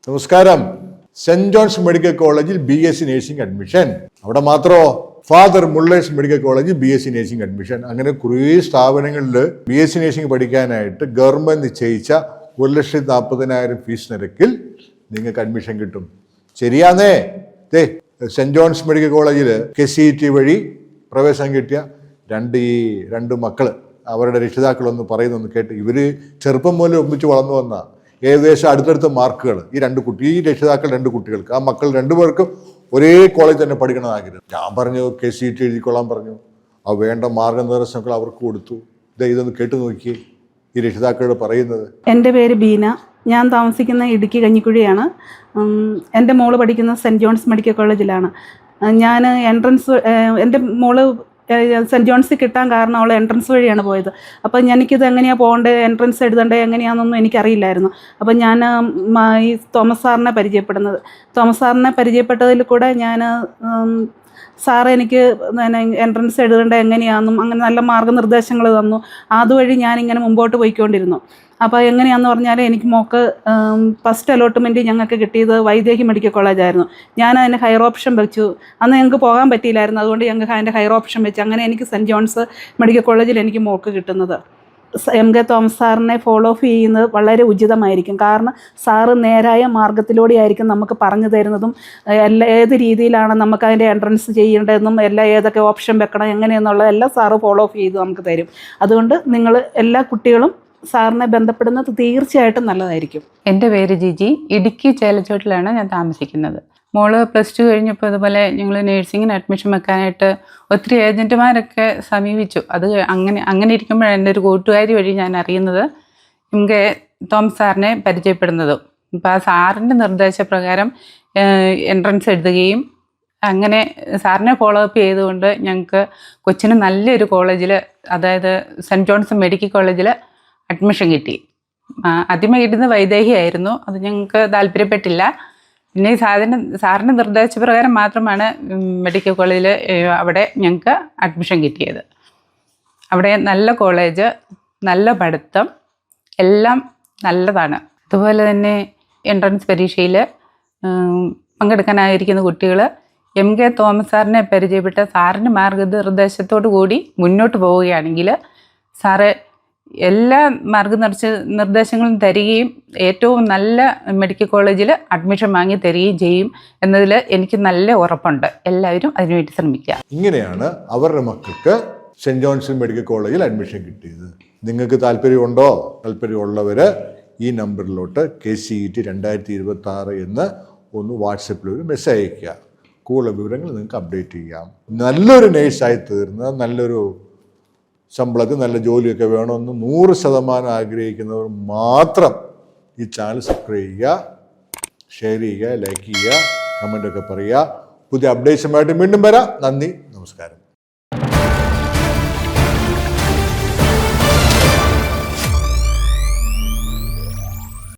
നമസ്കാരം. Saint John's medical കോളേജിൽ BSc nursing admission. അവിടെ മാത്രമോ ഫാദർ മുള്ളേഴ്സ് മെഡിക്കൽ കോളേജിൽ BSc നഴ്സിംഗ് അഡ്മിഷൻ. അങ്ങനെ കുറേ സ്ഥാപനങ്ങളിൽ BSc നഴ്സിംഗ് പഠിക്കാനായിട്ട് ഗവൺമെന്റ് നിശ്ചയിച്ച 1,40,000 ഫീസ് നിരക്കിൽ നിങ്ങൾക്ക് അഡ്മിഷൻ കിട്ടും. ശരിയാന്നേ? സെന്റ് ജോൺസ് മെഡിക്കൽ കോളേജിൽ KCET വഴി പ്രവേശനം കിട്ടിയ രണ്ട് മക്കള്, അവരുടെ രക്ഷിതാക്കളൊന്ന് പറയുന്നൊന്ന് കേട്ട്. ഇവര് ചെറുപ്പം മുതൽ ഒന്നിച്ച് വളർന്നു വന്ന ഏകദേശം അടുത്തടുത്ത മാർക്കുകൾ ഈ രക്ഷിതാക്കൾ 2 കുട്ടികൾക്ക്, ആ മക്കൾ 2 പേർക്കും ഒരേ കോളേജ് തന്നെ പഠിക്കണം ആഗ്രഹം. ഞാൻ പറഞ്ഞു KCET എഴുതിക്കൊള്ളാൻ പറഞ്ഞു. ആ വേണ്ട മാർഗനിർദ്ദേശങ്ങൾ അവർക്ക് കൊടുത്തു. ഇതൊന്ന് കേട്ടു നോക്കിയേ ഈ രക്ഷിതാക്കളോട് പറയുന്നത്. എൻ്റെ പേര് ബീന. ഞാൻ താമസിക്കുന്ന ഇടുക്കി കഞ്ഞിക്കുഴിയാണ്. എൻ്റെ മോള് പഠിക്കുന്ന സെൻറ്റ് ജോൺസ് മെഡിക്കൽ കോളേജിലാണ്. ഞാൻ എൻ്റെ മോള് സെൻറ്റ് ജോൺസിൽ കിട്ടാൻ കാരണം അവൾ എൻട്രൻസ് വഴിയാണ് പോയത്. അപ്പം എനിക്കിത് എങ്ങനെയാണ് പോകേണ്ടത്, എൻട്രൻസ് എഴുതേണ്ടത് എങ്ങനെയാണെന്നൊന്നും എനിക്കറിയില്ലായിരുന്നു. അപ്പം ഞാൻ ഈ തോമസ് സാറിനെ പരിചയപ്പെട്ടതിൽ കൂടെ ഞാൻ സാറ് എനിക്ക് എൻട്രൻസ് എഴുതേണ്ടത് എങ്ങനെയാണെന്നും അങ്ങനെ നല്ല മാർഗ്ഗനിർദ്ദേശങ്ങൾ തന്നു. അതുവഴി ഞാനിങ്ങനെ മുമ്പോട്ട് പോയിക്കൊണ്ടിരുന്നു. അപ്പോൾ എങ്ങനെയാണെന്ന് പറഞ്ഞാൽ എനിക്ക് മോൾക്ക് ഫസ്റ്റ് അലോട്ട്മെൻറ്റ് ഞങ്ങൾക്ക് കിട്ടിയത് വൈദേഹി മെഡിക്കൽ കോളേജായിരുന്നു. ഞാൻ അതിന് ഹയർ ഓപ്ഷൻ വെച്ചു. അന്ന് ഞങ്ങൾക്ക് പോകാൻ പറ്റിയില്ലായിരുന്നു, അതുകൊണ്ട് ഞങ്ങൾക്ക് അതിൻ്റെ ഹയർ ഓപ്ഷൻ വെച്ച് അങ്ങനെ എനിക്ക് സെൻറ്റ് ജോൺസ് മെഡിക്കൽ കോളേജിൽ എനിക്ക് മോൾക്ക് കിട്ടുന്നത്. MK തോമസ് സാറിനെ ഫോളോ അപ്പ് ചെയ്യുന്നത് വളരെ ഉചിതമായിരിക്കും. കാരണം സാറ് നേരായ മാർഗത്തിലൂടെയായിരിക്കും നമുക്ക് പറഞ്ഞു തരുന്നതും ഏത് രീതിയിലാണ് നമുക്ക് അതിൻ്റെ എൻട്രൻസ് ചെയ്യേണ്ടതെന്നും ഏതൊക്കെ ഓപ്ഷൻ വെക്കണം എങ്ങനെയെന്നുള്ളതെല്ലാം സാറ് ഫോളോ അപ്പ് ചെയ്ത് നമുക്ക് തരും. അതുകൊണ്ട് നിങ്ങൾ എല്ലാ കുട്ടികളും സാറിനെ ബന്ധപ്പെടുന്നത് തീർച്ചയായിട്ടും നല്ലതായിരിക്കും. എൻ്റെ പേര് ജിജി. ഇടുക്കി ചേലച്ചോട്ടിലാണ് ഞാൻ താമസിക്കുന്നത്. മോള് +2 കഴിഞ്ഞപ്പോൾ ഇതുപോലെ ഞങ്ങൾ നേഴ്സിങ്ങിന് അഡ്മിഷൻ വെക്കാനായിട്ട് ഒത്തിരി ഏജൻറ്റുമാരൊക്കെ സമീപിച്ചു. അത് അങ്ങനെ ഇരിക്കുമ്പോഴാണ് എൻ്റെ ഒരു കൂട്ടുകാരി വഴി ഞാൻ അറിയുന്നത് MK തോമസ് സാറിനെ പരിചയപ്പെടുന്നതും. ഇപ്പോൾ ആ സാറിൻ്റെ നിർദ്ദേശപ്രകാരം എൻട്രൻസ് എഴുതുകയും അങ്ങനെ സാറിനെ ഫോളോ അപ്പ് ചെയ്തുകൊണ്ട് ഞങ്ങൾക്ക് കൊച്ചിന് നല്ലൊരു കോളേജിൽ, അതായത് സെൻറ്റ് ജോൺസ് മെഡിക്കൽ കോളേജിൽ അഡ്മിഷൻ കിട്ടി. ആദ്യമേ ഇടുന്നത് വൈദേഹി ആയിരുന്നു. അത് ഞങ്ങൾക്ക് താല്പര്യപ്പെട്ടില്ല. പിന്നെ സാറിൻ്റെ നിർദ്ദേശപ്രകാരം മാത്രമാണ് മെഡിക്കൽ കോളേജിൽ അവിടെ ഞങ്ങൾക്ക് അഡ്മിഷൻ കിട്ടിയത്. അവിടെ നല്ല കോളേജ്, നല്ല പഠിത്തം, എല്ലാം നല്ലതാണ്. അതുപോലെ തന്നെ എൻട്രൻസ് പരീക്ഷയിൽ പങ്കെടുക്കാനായിരിക്കുന്ന കുട്ടികൾ MK തോമസ് സാറിനെ പരിചയപ്പെട്ട സാറിൻ്റെ മാർഗനിർദ്ദേശത്തോടു കൂടി മുന്നോട്ട് പോവുകയാണെങ്കിൽ സാറ് എല്ലാ നിർദ്ദേശങ്ങളും തരികയും ഏറ്റവും നല്ല മെഡിക്കൽ കോളേജിൽ അഡ്മിഷൻ വാങ്ങി തരികയും ചെയ്യും എന്നതിൽ എനിക്ക് നല്ല ഉറപ്പുണ്ട്. എല്ലാവരും അതിനുവേണ്ടി ശ്രമിക്കുക. ഇങ്ങനെയാണ് അവരുടെ മക്കൾക്ക് സെൻറ്റ് ജോൺസ് മെഡിക്കൽ കോളേജിൽ അഡ്മിഷൻ കിട്ടിയത്. നിങ്ങൾക്ക് താല്പര്യമുള്ളവർ ഈ നമ്പറിലോട്ട് KCET 2026 എന്ന് ഒന്ന് വാട്സപ്പിൽ ഒരു മെസ്സേജ് അയയ്ക്കുക. കൂടുതൽ വിവരങ്ങൾ നിങ്ങൾക്ക് അപ്ഡേറ്റ് ചെയ്യാം. നല്ലൊരു നേഴ്സായി തീർന്ന, നല്ലൊരു ശമ്പളത്തിൽ നല്ല ജോലിയൊക്കെ വേണമെന്ന് 100% ആഗ്രഹിക്കുന്നവർ മാത്രം ഈ ചാനൽ സബ്സ്ക്രൈബ് ചെയ്യുക, ഷെയർ ചെയ്യുക, ലൈക്ക് ചെയ്യുക, കമൻ്റൊക്കെ പറയുക. പുതിയ അപ്ഡേഷനുമായിട്ട് വീണ്ടും വരാം. നന്ദി, നമസ്കാരം.